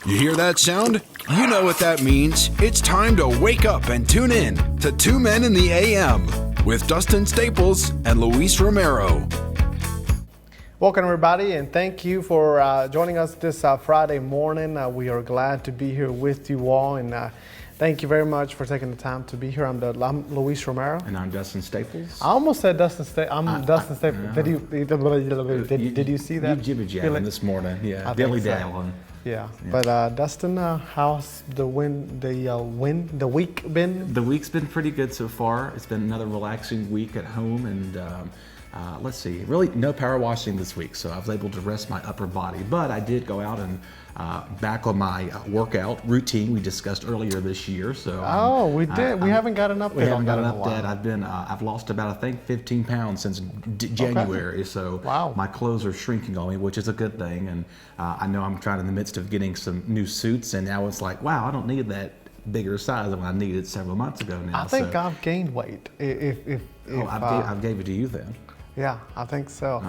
You hear that sound? You know what that means. It's time to wake up and tune in to Two Men in the AM with Dustin Staples and Luis Romero. Welcome, everybody, and thank you for joining us this Friday morning. We are glad to be here with you all, and thank you very much for taking the time to be here. I'm Luis Romero. And I'm Dustin Staples. I almost said Dustin Staples. I'm Dustin Staples. Did you see that? You jibber-jabbing this morning. Yeah, dilly-dallying. Yeah, but Dustin, how's the week been? The week's been pretty good so far. It's been another relaxing week at home, and let's see, really no power washing this week, so I was able to rest my upper body. But I did go out and back on my workout routine we discussed earlier this year. So we did. We haven't got an update. We haven't got an update. I've lost about, I think, 15 pounds since January. Okay. So wow. My clothes are shrinking on me, which is a good thing. And I know I'm trying in the midst of getting some new suits, and now it's like, wow, I don't need that bigger size than I needed several months ago now. I think I've gained weight. I gave it to you then. Yeah, I think so.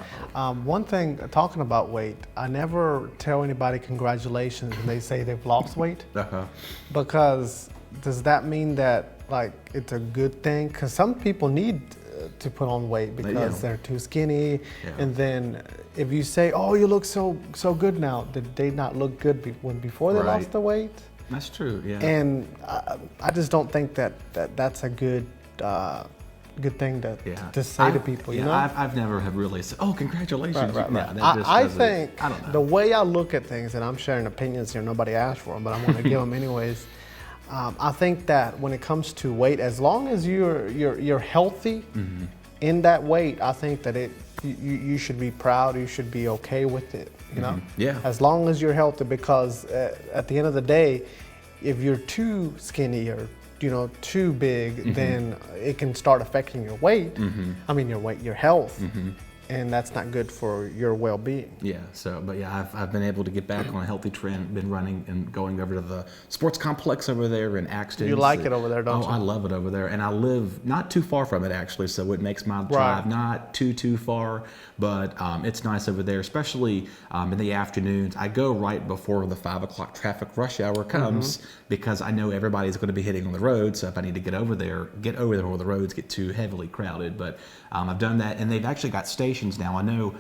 One thing, talking about weight, I never tell anybody congratulations when they say they've lost weight. Because does that mean that like it's a good thing? Because some people need to put on weight because they're too skinny. Yeah. And then if you say, oh, you look so good now, did they not look good before they lost the weight? That's true, yeah. And I just don't think that's a good thing to say to people, you know? I've never have really said, oh, congratulations. Right. Yeah, I think the way I look at things, and I'm sharing opinions here, nobody asked for them, but I'm going to give them anyways. I think that when it comes to weight, as long as you're healthy in that weight, I think that you should be proud, you should be okay with it, you know? Yeah. As long as you're healthy, because at the end of the day, if you're too skinny or too big, then it can start affecting your weight. I mean, your health, and that's not good for your well-being. Yeah. I've been able to get back on a healthy trend. Been running and going over to the sports complex over there in Axton. You like it over there, don't you? Oh, I love it over there, and I live not too far from it actually, so it makes my drive not too far. But it's nice over there, especially in the afternoons. I go right before the 5 o'clock traffic rush hour comes because I know everybody's going to be hitting on the road. So if I need to get over there before the roads get too heavily crowded. But I've done that, and they've actually got stations now. I know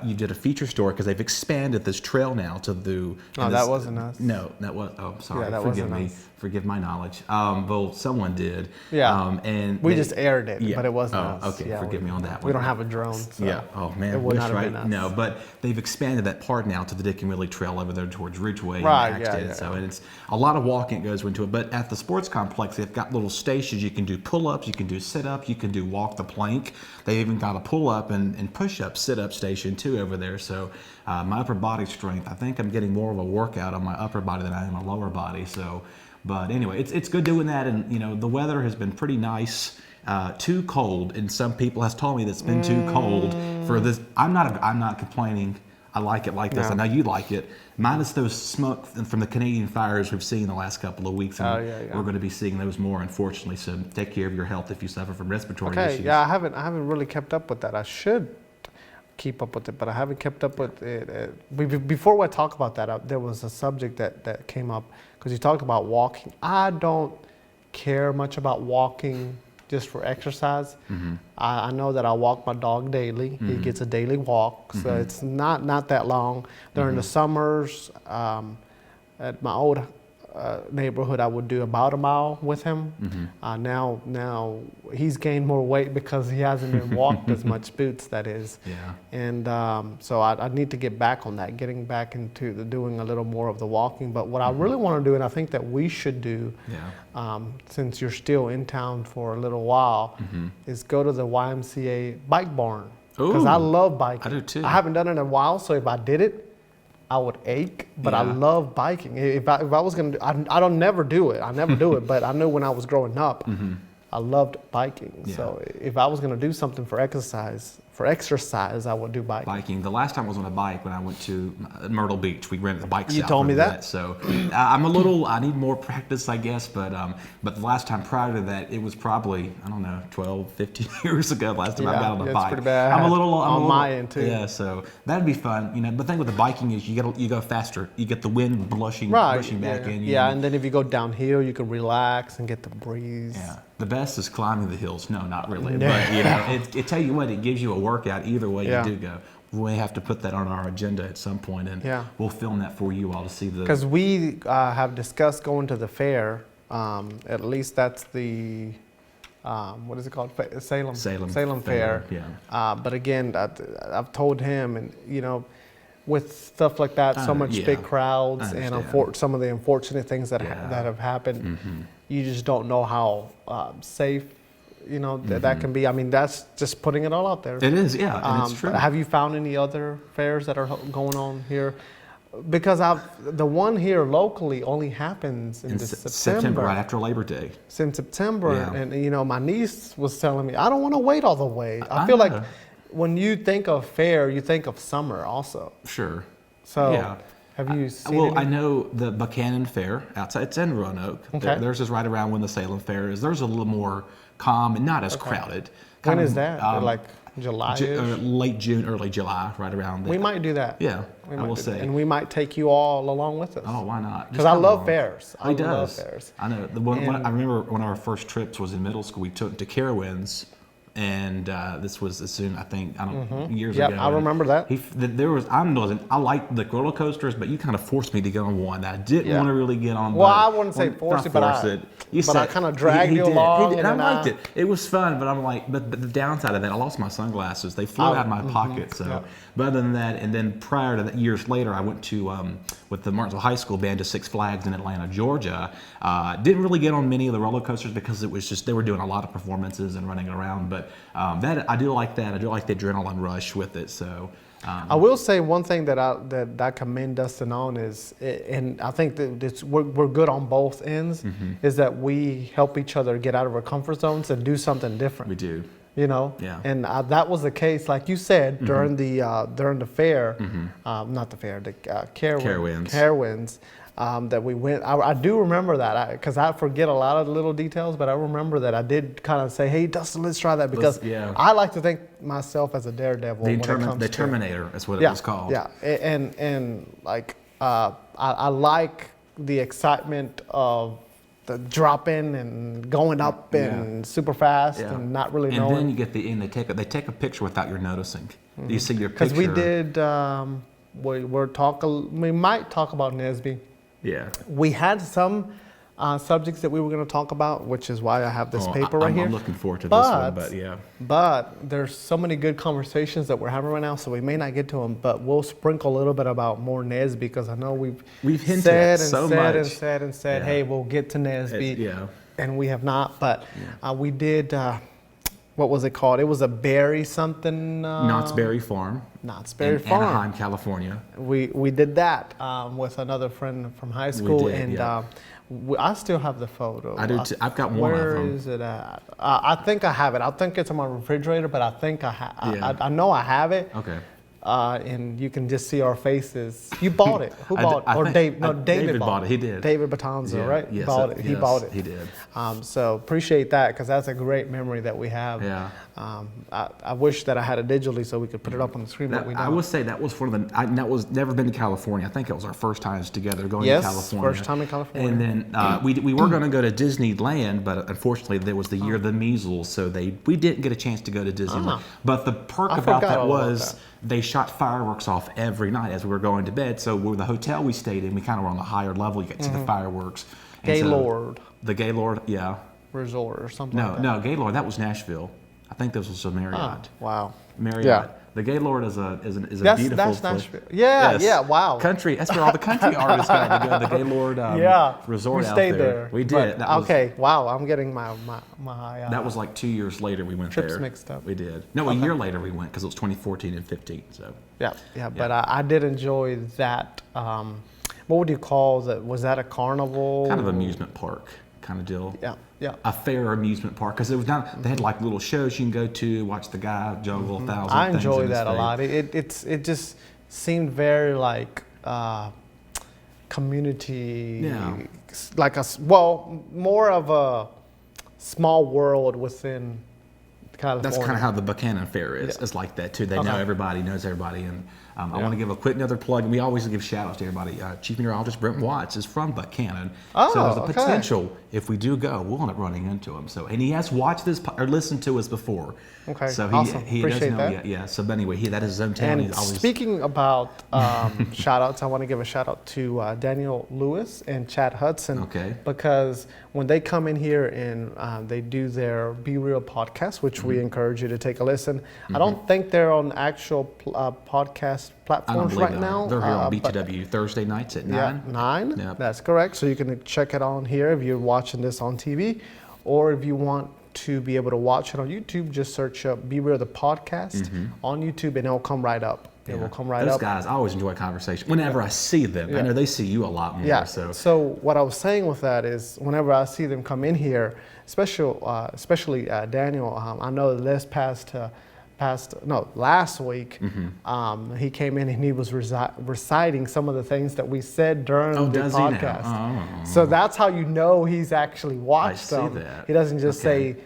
you did a feature store because they've expanded this trail now to do. Oh, that wasn't us. No, that was. Oh, sorry. Yeah, that Forgive wasn't me. us. Forgive my knowledge. Well, someone did. Yeah. And we just aired it, but it wasn't us. Okay, forgive me on that one. We don't have a drone. So yeah. Oh man, it would not have been us. No, but they've expanded that part now to the Dick and Willie Trail over there towards Ridgeway. Right. And Axton. So and it's a lot of walking that goes into it. But at the sports complex, they've got little stations. You can do pull-ups, you can do sit-ups, you can do walk the plank. They even got a pull-up and push-up, sit-up station too over there. So my upper body strength, I think I'm getting more of a workout on my upper body than I am my lower body. So. But anyway, it's good doing that, and the weather has been pretty nice. Too cold, and some people has told me that it's been too cold for this. I'm not complaining. I like it like this. I know you like it. Minus those smoke from the Canadian fires we've seen the last couple of weeks, and we're going to be seeing those more, unfortunately. So take care of your health if you suffer from respiratory issues. Yeah, I haven't really kept up with that. I should keep up with it, but I haven't kept up with it. Before I talk about that, there was a subject that came up because you talked about walking. I don't care much about walking just for exercise. I know that I walk my dog daily. He gets a daily walk, so it's not that long. During the summers, at my old neighborhood, I would do about a mile with him. Now he's gained more weight because he hasn't been walked as much, boots that is. Yeah. And so I need to get back on that, getting back into doing a little more of the walking. But what I really want to do, and I think that we should do, since you're still in town for a little while, is go to the YMCA bike barn. Because I love biking. I do too. I haven't done it in a while, so if I did it, I would ache, but I love biking. If I was gonna do, I don't never do it. I never do it, but I knew when I was growing up, I loved biking. Yeah. So if I was gonna do something for exercise for exercise, I would do biking. Biking. The last time I was on a bike when I went to Myrtle Beach. We rented the bikes. You out told for me a that. bit. So I need more practice, I guess. But the last time prior to that, it was probably, I don't know, 12, 15 years ago. Last time I got on a it's bike. pretty bad. I'm a little on my end too. Yeah, so that'd be fun. You know, the thing with the biking is you go faster. You get the wind brushing back in you. Yeah, and then if you go downhill, you can relax and get the breeze. Yeah. The best is climbing the hills. No, not really. But you know, it tell you what, it gives you a workout either way you do go. We may have to put that on our agenda at some point, and we'll film that for you all to see the. Because we have discussed going to the fair. At least that's the what is it called? Salem Fair. Yeah. But again, I've told him, and you know, with stuff like that, so much big crowds, and some of the unfortunate things that have happened, you just don't know how safe, you know, that can be. I mean, that's just putting it all out there. It is, yeah, and it's true. Have you found any other fairs that are going on here? Because the one here locally only happens in September, right after Labor Day. It's in September, and you know, my niece was telling me, I don't want to wait all the way. I feel like when you think of fair, you think of summer also. Sure. So, have you seen Well, any? I know the Buchanan Fair outside. It's in Roanoke. Okay. Theirs is right around when the Salem Fair is. There's a little more calm and not as crowded. When is that? Like July? Late June, early July, right around there. We might do that. Yeah, I will say. And we might take you all along with us. Oh, why not? Because I love fairs. I love fairs. I know. I remember one of our first trips was in middle school. We took to Carowinds. And this was as soon, I think, years ago. Yeah, I remember that. I liked the roller coasters, but you kind of forced me to get on one that I didn't want to really get on. Well, I wouldn't say force it, but I kind of dragged you along. And I liked it. It was fun, but I'm like, but the downside of that, I lost my sunglasses. They flew out of my pocket. So, but other than that, and then prior to that, years later, I went to with the Martinsville High School band to Six Flags in Atlanta, Georgia. Didn't really get on many of the roller coasters because it was just they were doing a lot of performances and running around, but. That I do like that. I do like the adrenaline rush with it. So I will say one thing that I commend Dustin on is, and I think that we're good on both ends, is that we help each other get out of our comfort zones and do something different. We do. You know, and that was the case, like you said, during the fair, not the fair, the Carowinds. That we went. I do remember that because I forget a lot of the little details, but I remember that I did kind of say, "Hey, Dustin, let's try that," because I like to think myself as a daredevil. The Terminator is what it was called. Yeah, and like I like the excitement of the dropping and going up and super fast and not really knowing. And then you get they take a picture without your noticing. You see your picture. Because we did. We might talk about Nesby. Yeah. We had some subjects that we were going to talk about, which is why I have this paper right here. I'm looking forward to this one, but yeah. But there's so many good conversations that we're having right now, so we may not get to them, but we'll sprinkle a little bit about more Nesby because I know we've hinted said and said, hey, we'll get to Nesby. And we have not, but we did, what was it called? It was a berry something. Knott's Berry Farm. Knott's Berry Farm. Anaheim, California. We did that with another friend from high school. We did, I still have the photo. I do too. I've got one of them. Where is it at? I think I have it. I think it's on my refrigerator, but I think I know I have it. Okay. And you can just see our faces. You bought it. Who bought it? David bought it. He did. David Batanzo, right? Yes, He bought it. He did. So appreciate that because that's a great memory that we have. Yeah. I wish that I had it digitally so we could put it up on the screen, but we don't. I would say that was one of that was never been to California. I think it was our first times together going to California. First time in California. And then we were going to go to Disneyland, but unfortunately there was the year of the measles, so we didn't get a chance to go to Disneyland. But the perk about that was they shot fireworks off every night as we were going to bed. So the hotel we stayed in, we kind of were on the higher level. You could see the fireworks. Gaylord. The Gaylord, yeah. Resort or something like that. No, Gaylord, that was Nashville. I think this was a Marriott. Oh, wow. Marriott. Yeah. The Gaylord is a beautiful that's place. Nashville. Yeah, Yes. wow. Country. That's where all the country artists got to go. The Gaylord Resort we out stayed there. We did. Wow. I'm getting my that was like 2 years later we went trips there. mixed up. We did. No, a year later we went because it was 2014 and 15. So. Yeah. But I did enjoy that. What would you call that? Was that a carnival? Kind of amusement park. kind of deal. Yeah. A fair amusement park, because it was not. They had like little shows you can go to, watch the guy juggle 1,000 I things enjoy in his that a face. lot. It just seemed very like community, like more of a small world within California. That's kind of how the Buchanan Fair is. It's like that too. They know everybody, knows everybody, and I want to give a quick another plug. And we always give shout outs to everybody. Chief Meteorologist Brent Watts is from Buchanan, so there's a potential if we do go, we'll end up running into him. So, and he has watched this or listened to us before. Okay, so awesome. he Appreciate does know. that. Yeah. So, but anyway, that is his hometown. And He's always speaking about shout outs, I want to give a shout out to Daniel Lewis and Chad Hudson. Okay. Because when they come in here and they do their Be Real podcast, which we encourage you to take a listen. I don't think they're on actual podcast platforms right now. They're here on BTW Thursday nights at 9. Yeah, 9. Yep. That's correct. So you can check it on here if you're watching this on TV, or if you want to be able to watch it on YouTube, just search up Be Real the podcast on YouTube, and it'll come right up. It will come right up. Those guys, I always enjoy conversation. Whenever I see them, I know they see you a lot more. Yeah. So what I was saying with that is, whenever I see them come in here, especially Daniel, I know last week, he came in and he was reciting some of the things that we said during the podcast. So that's how you know he's actually watched them. That. He doesn't just say,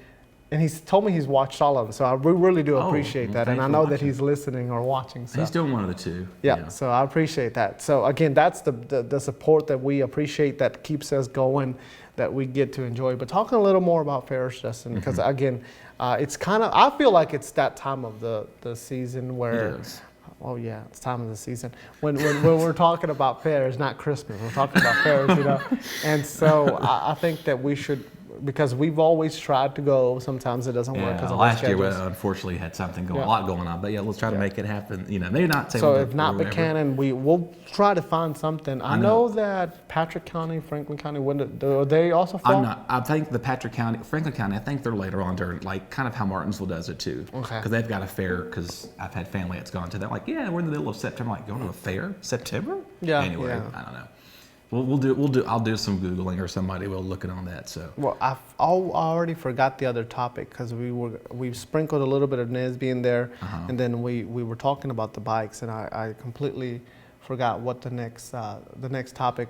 and he's told me he's watched all of them. So we really do appreciate that. And I know that he's listening or watching. So. He's doing one of the two. Yeah, so I appreciate that. So again, that's the support that we appreciate, that keeps us going, that we get to enjoy. But talking a little more about fairs, Justin, because again, it's kind of, I feel like it's that time of the season where, It is. oh yeah, it's time of the season. When we're talking about fairs, not Christmas, we're talking about fairs, you know. And so I think that we should, because we've always tried to go. Sometimes it doesn't work. Last year we unfortunately had something a lot going on, but let's try to make it happen. You know, maybe not. So if not Buchanan, we'll try to find something. I know that Patrick County, Franklin County, are they also fall? I think the Franklin County, I think they're later on. They're like kind of how Martinsville does it too. Okay. Because they've got a fair. Because I've had family that's gone to. They're like, we're in the middle of September. I'm like, going to a fair? September? Yeah. Anyway, I don't know. I'll do some Googling, or somebody will look it on that. So. Well, I already forgot the other topic, because we sprinkled a little bit of Nisby in there, and then we were talking about the bikes, and I completely forgot what the next topic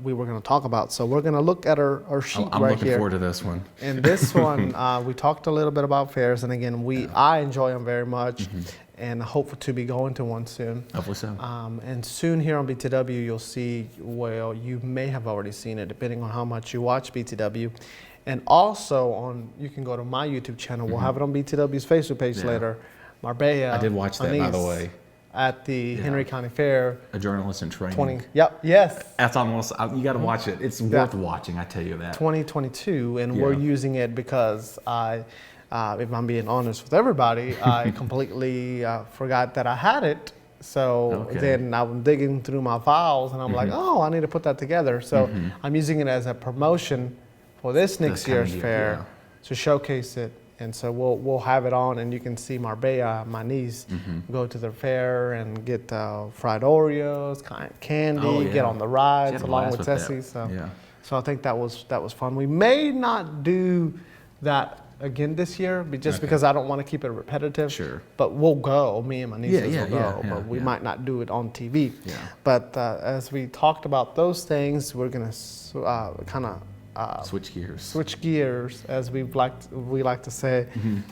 we were going to talk about. So we're going to look at our sheet I'm right looking here. forward to this one. And this one, we talked a little bit about fairs, and again, I enjoy them very much. And hope to be going to one soon. Hopefully so. And soon here on BTW, you'll see, well, you may have already seen it, depending on how much you watch BTW. And also you can go to my YouTube channel. We'll have it on BTW's Facebook page later. Marbella. I did watch that, by the way. At the Henry County Fair. A journalist in training. Yes. That's almost, you got to watch it. It's worth watching, I tell you that. 2022, and we're using it because if I'm being honest with everybody, I completely forgot that I had it. So then I'm digging through my files, and I'm like, I need to put that together. So I'm using it as a promotion for this next year's fair to showcase it. And so we'll have it on, and you can see Marbella, my niece, go to the fair and get fried Oreos, candy, get on the rides along with Tessie. So I think that was fun. We may not do that again this year, just because I don't want to keep it repetitive. Sure. But we'll go. Me and my nieces will go. But we might not do it on TV. Yeah. But as we talked about those things, we're gonna kind of switch gears. Switch gears, as we like to say,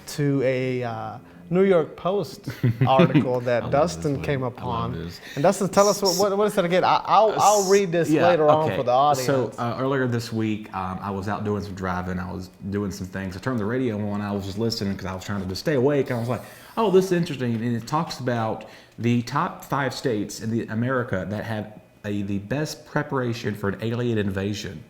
to a New York Post article that Dustin came upon. And Dustin, tell us what is it again? I'll read this later on for the audience. So earlier this week, I was out doing some driving. I was doing some things. I turned the radio on. I was just listening because I was trying to just stay awake. I was like, oh, this is interesting. And it talks about the top 5 states in America that have the best preparation for an alien invasion.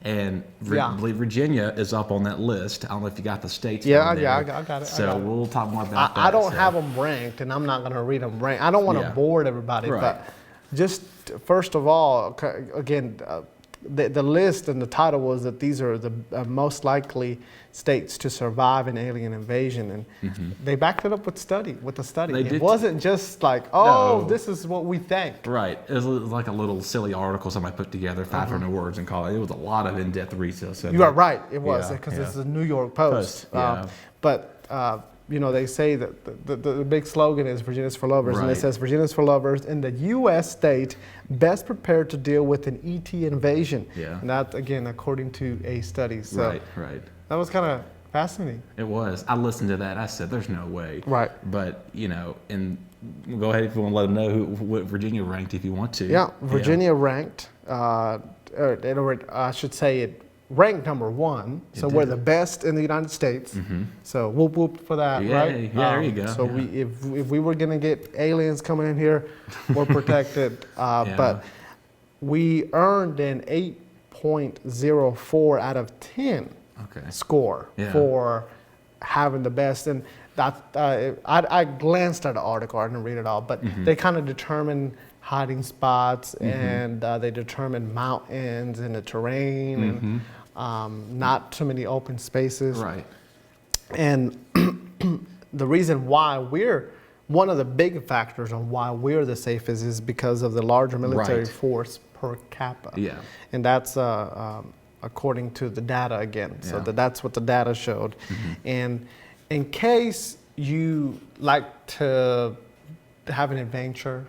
And I believe Virginia is up on that list. I don't know if you got the states. I got it. So we'll talk more about that. I don't have them ranked, and I'm not going to read them ranked. I don't want to board everybody, but just first of all, again, the list and the title was that these are the most likely states to survive an alien invasion, and they backed it up with a study. It wasn't just like, oh, No. this is what we think. Right. It was like a little silly article somebody put together, 500 words and called it. It was a lot of in-depth research. You are right. It was Yeah, because yeah. it's the New York Post. Yeah. But they say that the big slogan is Virginia's for lovers, and it Right. says Virginia's for lovers in the U.S. state best prepared to deal with an ET invasion. Yeah. And that, again, according to a study. So Right. that was kind of fascinating. It was. I listened to that. I said, "There's no way." Right. But and we'll go ahead if you want to let them know what Virginia ranked if you want to. Yeah, Virginia ranked. I should say it ranked number 1. So we're the best in the United States. So whoop whoop for that, Yeah, right? yeah, there you go. So Yeah. if we were gonna get aliens coming in here, we're protected. But we earned an 8.04 out of 10 Okay. score Yeah. for having the best. And that I glanced at the article. I didn't read it all, but they kind of determine hiding spots, and they determine mountains and the terrain, and not too many open spaces. Right. And the reason why one of the big factors on why we're the safest is because of the larger military Right. force per capita. Yeah. And that's according to the data again. So Yeah. that's what the data showed. And in case you like to have an adventure,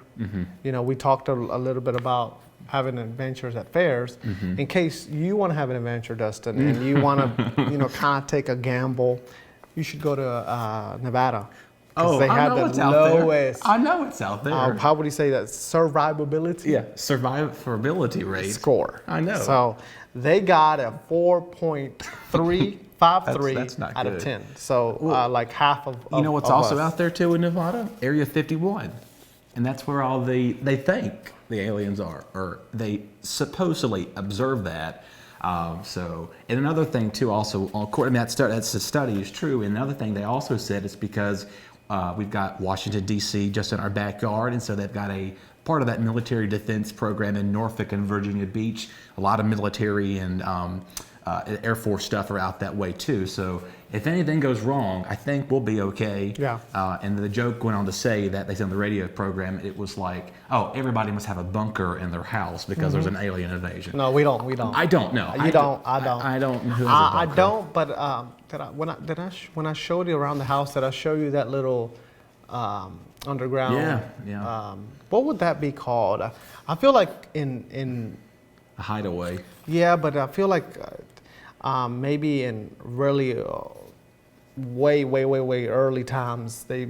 we talked a little bit about having adventures at fairs. In case you want to have an adventure, Dustin, and you want to, kind of take a gamble, you should go to Nevada. 'Cause Oh, they I have know the it's out lowest. there. I know it's out there. How would you say that? Survivability Yeah, survivability rate. score. I know. So they got a 4.353 That's not out of good. 10. So like half of You know what's of also us. out there too in Nevada? Area 51. And that's where all they think the aliens are, or they supposedly observe that. And another thing too, also, according to that's the study is true. And another thing they also said is because we've got Washington, D.C. just in our backyard. And so they've got a part of that military defense program in Norfolk and Virginia Beach. A lot of military and Air Force stuff are out that way too. So if anything goes wrong, I think we'll be okay. Yeah. And the joke went on to say that they said on the radio program, it was like, oh, everybody must have a bunker in their house because there's an alien invasion. No, we don't. I don't know. You don't. I don't. I don't know who has a I bunker. don't. But when I showed you around the house, did I show you that little underground? Yeah. What would that be called? I feel like in A hideaway. yeah, but I feel like maybe in really way early times they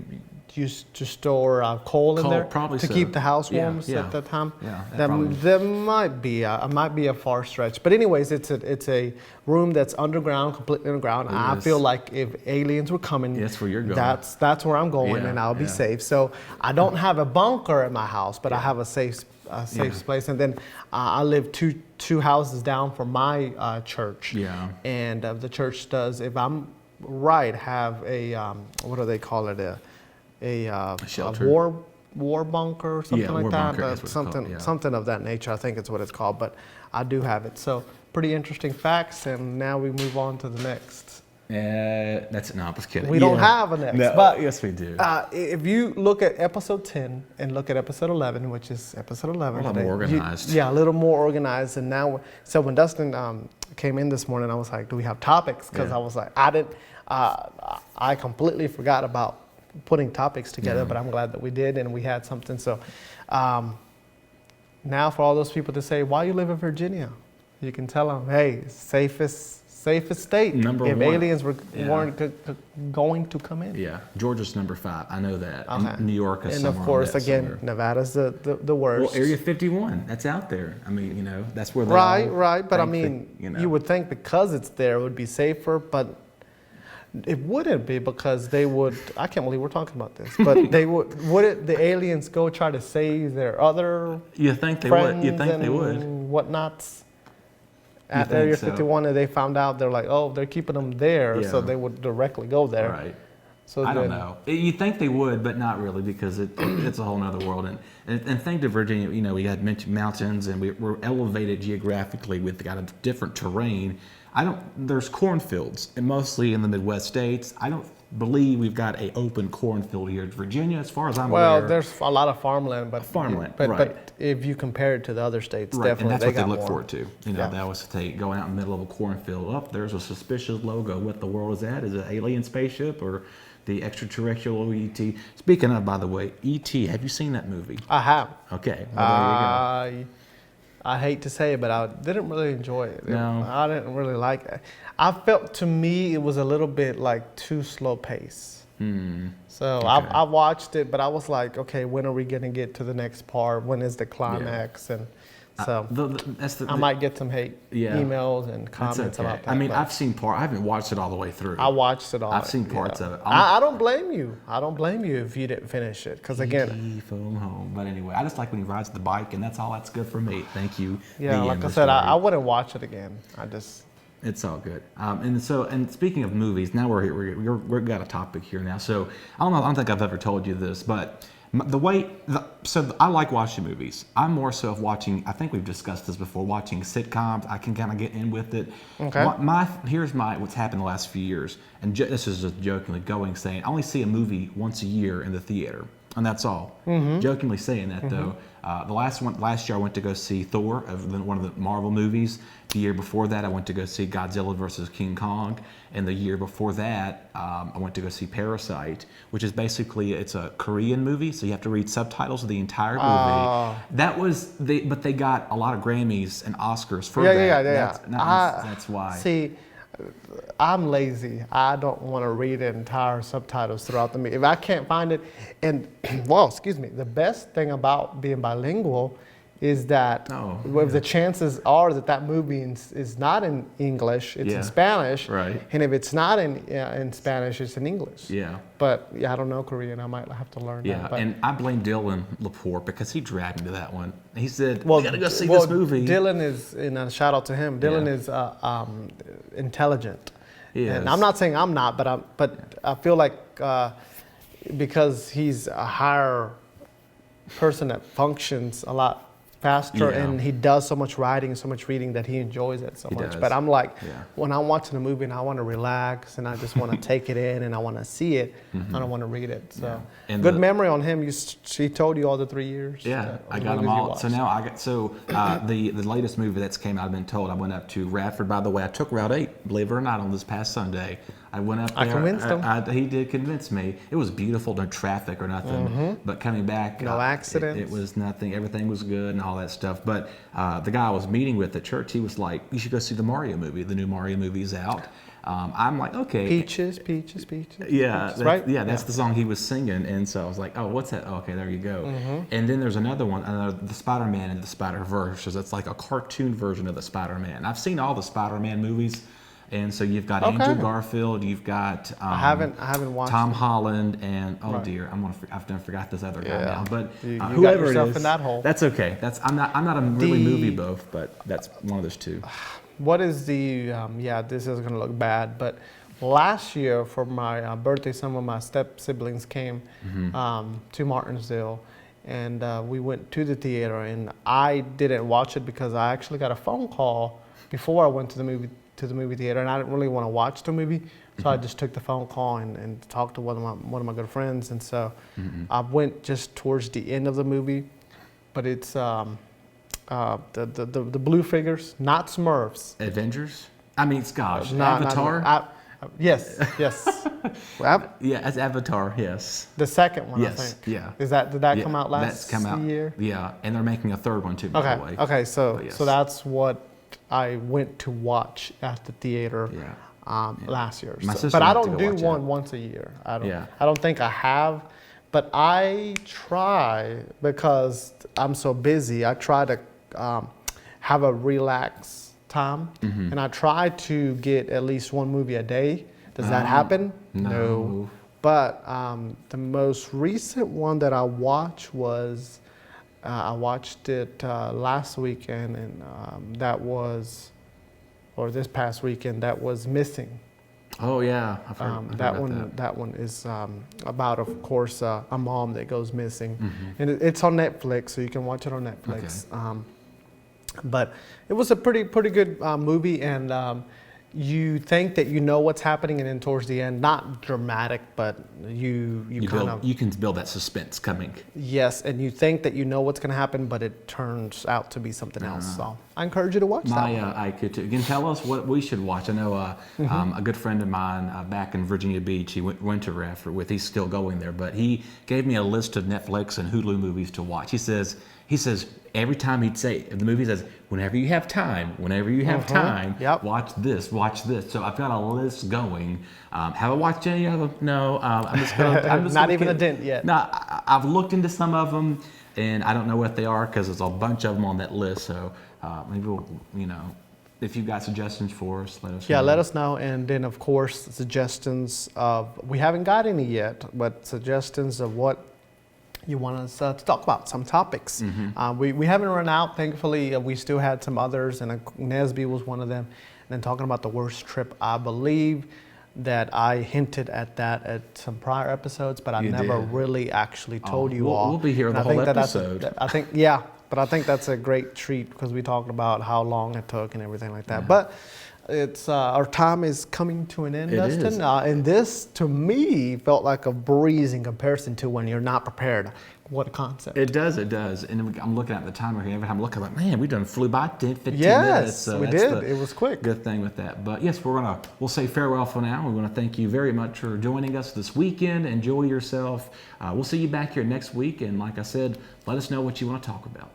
used to store coal in Coal, there probably to so. keep the house Yeah, warm yeah. at that time. Yeah, that probably- That might be a far stretch, but anyways, it's a room that's underground, completely underground. I is. feel like if aliens were coming, That's where you're going. That's where I'm going, Yeah, and I'll be yeah. safe. So I don't have a bunker at my house, but I have a safe place. And then I live two houses down from my church. Yeah. And the church does, if I'm right, have a what do they call it? A shelter. war bunker or something Yeah, like war that. bunker, that's what it's called, yeah. Something of that nature. I think it's what it's called. But I do have it. So pretty interesting facts. And now we move on to the next. That's no, I'm just kidding. We don't have a next, No, but yes, we do. If you look at episode 10 and look at episode 11, which is episode 11, A little more organized. a little more organized. And now, so when Dustin came in this morning, I was like, "Do we have topics?" Because Yeah. I was like, I completely forgot about putting topics together, Yeah. but I'm glad that we did and we had something. So now, for all those people to say, "Why you live in Virginia?" You can tell them, "Hey, safest state. Number if one. aliens Yeah. weren't going to come in." Yeah, Georgia's number 5. I know that. Okay. New York is And somewhere of course, on that again, somewhere. Nevada's the worst. Well, Area 51, that's out there. I mean, that's where they Right, all right. But I think mean, that, you would think because it's there, it would be safer, but it wouldn't be because they would. I can't believe we're talking about this, but they would the aliens go try to save their other You think they friends would? You think they would? and whatnots? At think Area so? 51, and they found out they're like, oh, they're keeping them there, so Yeah. they would directly go there. Right. So I don't then- know. You think they would, but not really, because it's a whole nother world. And think to Virginia, you know, we had mentioned mountains, and we're elevated geographically. We've got a different terrain. There's cornfields, and mostly in the Midwest states. I don't believe we've got a open cornfield here in Virginia, as far as I'm Well, aware. there's a lot of farmland, but Farmland, but, right. but if you compare it to the other states, Right, and definitely that's they what they got look more. forward to. You know, Yeah. they always say going out in the middle of a cornfield. Oh, there's a suspicious logo. What the world is that? Is it an alien spaceship or the extraterrestrial ET? Speaking of, by the way, ET. Have you seen that movie? I have. Okay, well, there you go. I hate to say it, but I didn't really enjoy it. No. I didn't really like it. I felt, to me, it was a little bit like too slow pace. So Okay. I watched it, but I was like, okay, when are we going to get to the next part? When is the climax? And so I might get some hate emails and That's comments okay. about that. I mean, but I've seen part. I haven't watched it all the way through. I watched it all. I've seen parts of it. I don't blame you. I don't blame you if you didn't finish it. Because again, ET phone home. But anyway, I just like when he rides the bike, and that's all that's good for me. Thank you. yeah, The like end I of said, story. I wouldn't watch it again. It's all good. And speaking of movies, now we're here. We've got a topic here now. So I don't think I've ever told you this, but I like watching movies. I'm more so of watching. I think we've discussed this before. Watching sitcoms, I can kind of get in with it. Okay. Here's what's happened the last few years, and this is just jokingly saying I only see a movie once a year in the theater. And that's all. Jokingly saying that though. Last year I went to go see Thor, one of the Marvel movies. The year before that I went to go see Godzilla versus King Kong. And the year before that I went to go see Parasite, which is basically, it's a Korean movie, so you have to read subtitles of the entire movie. But they got a lot of Grammys and Oscars for that. That's why. See, I'm lazy. I don't want to read entire subtitles throughout the movie. If I can't find it, and well, excuse me, the best thing about being bilingual is that the chances are that movie is not in English, it's in Spanish. Right. And if it's not in Spanish, it's in English. Yeah. But I don't know Korean. I might have to learn that. Yeah, But, and I blame Dylan Laporte because he dragged me to that one. He said, "We gotta go see this movie." Dylan is, and a shout out to him. Dylan is intelligent. He And is. I'm not saying I'm not, but I feel like because he's a higher person that functions a lot faster, Yeah. and he does so much writing and so much reading that he enjoys it so much. does. But I'm like, Yeah. when I'm watching a movie and I want to relax and I just want to take it in and I want to see it, I don't want to read it. So And good the- memory on him. She told you all the 3 years. Yeah, I the got them movies you all. So watched. now the latest movie that's came out, I've been told, I went up to Radford. By the way, I took Route 8, believe it or not, on this past Sunday. I went up there. I convinced him. He did convince me. It was beautiful, no traffic or nothing. But coming back, No accidents. It was nothing. Everything was good and all that stuff. But the guy I was meeting with at church, he was like, "You should go see the Mario movie. The new Mario movie is out." I'm like, okay. Peaches. Yeah, Peaches, right? That's the song he was singing, and so I was like, "Oh, what's that?" Oh, okay, there you go. And then there's another one, the Spider-Man and the Spider-Verse. So it's like a cartoon version of the Spider-Man. I've seen all the Spider-Man movies, and so you've got Andrew Garfield, you've got I haven't watched Tom it. Holland, and Right. dear, I've done forgot this other guy Yeah. now, but You got whoever it yourself is, in that hole. that's okay. I'm not a really The- movie buff, but that's one of those two. What is the, this is going to look bad, but last year for my birthday, some of my step siblings came to Martinsville, and we went to the theater, and I didn't watch it because I actually got a phone call before I went to the movie theater, and I didn't really want to watch the movie, so I just took the phone call and talked to one of my good friends, and so I went just towards the end of the movie, but it's the blue figures, not Smurfs. Avengers? I mean, gosh, Not- Avatar? Yes. Yeah, it's Avatar, yes. The second one, Yes, I think. yeah. Did that Yeah, come out that's last come out, year? Yeah, and they're making a third one too, by the way. Okay. So But yes. so that's what I went to watch at the theater Yeah. last year. My So- sister but I went to don't go do watch one it. once a year. I Yeah. don't think I have, but I try because I'm so busy. I try to have a relaxed time, Mm-hmm. and I try to get at least one movie a day. Does that happen? no. But the most recent one that I watched was, I watched it last weekend, and that was, or this past weekend, that was Missing. Oh yeah, I've heard That about one, that. that one is about, of course, a mom that goes missing, and it's on Netflix, so you can watch it on Netflix. But it was a pretty good movie, and you think that you know what's happening, and then towards the end, not dramatic, but you kind of You can build that suspense coming. yes, and you think that you know what's going to happen, but it turns out to be something else. So I encourage you to watch that one. I could too. Again, tell us what we should watch. I know a good friend of mine back in Virginia Beach, he went to Rafter with, he's still going there, but he gave me a list of Netflix and Hulu movies to watch. He says every time he'd say, the movie says, whenever you have time, Yep. watch this. So I've got a list going. Have I watched any of them? No. I'm just Not even a dent yet. No, I've looked into some of them, and I don't know what they are because there's a bunch of them on that list. So maybe we'll, if you've got suggestions for us, let us know. Yeah, let us know. And then, of course, suggestions of, we haven't got any yet, but suggestions of what you want us to talk about, some topics. We haven't run out, thankfully. We still had some others, and Nesby was one of them. And then talking about the worst trip, I believe that I hinted at that at some prior episodes, but I never really actually told you all. We'll be here the And I whole think episode. but I think that's a great treat because we talked about how long it took and everything like that. But it's our time is coming to an end, Dustin. And this, to me, felt like a breeze in comparison to when you're not prepared. What a concept. It does. And I'm looking at the timer here. Every time I'm looking, like, man, we done flew by 10, 15 minutes. Yes, So we that's did. It was quick. Good thing with that. But yes, we'll say farewell for now. We want to thank you very much for joining us this weekend. Enjoy yourself. We'll see you back here next week. And like I said, let us know what you want to talk about.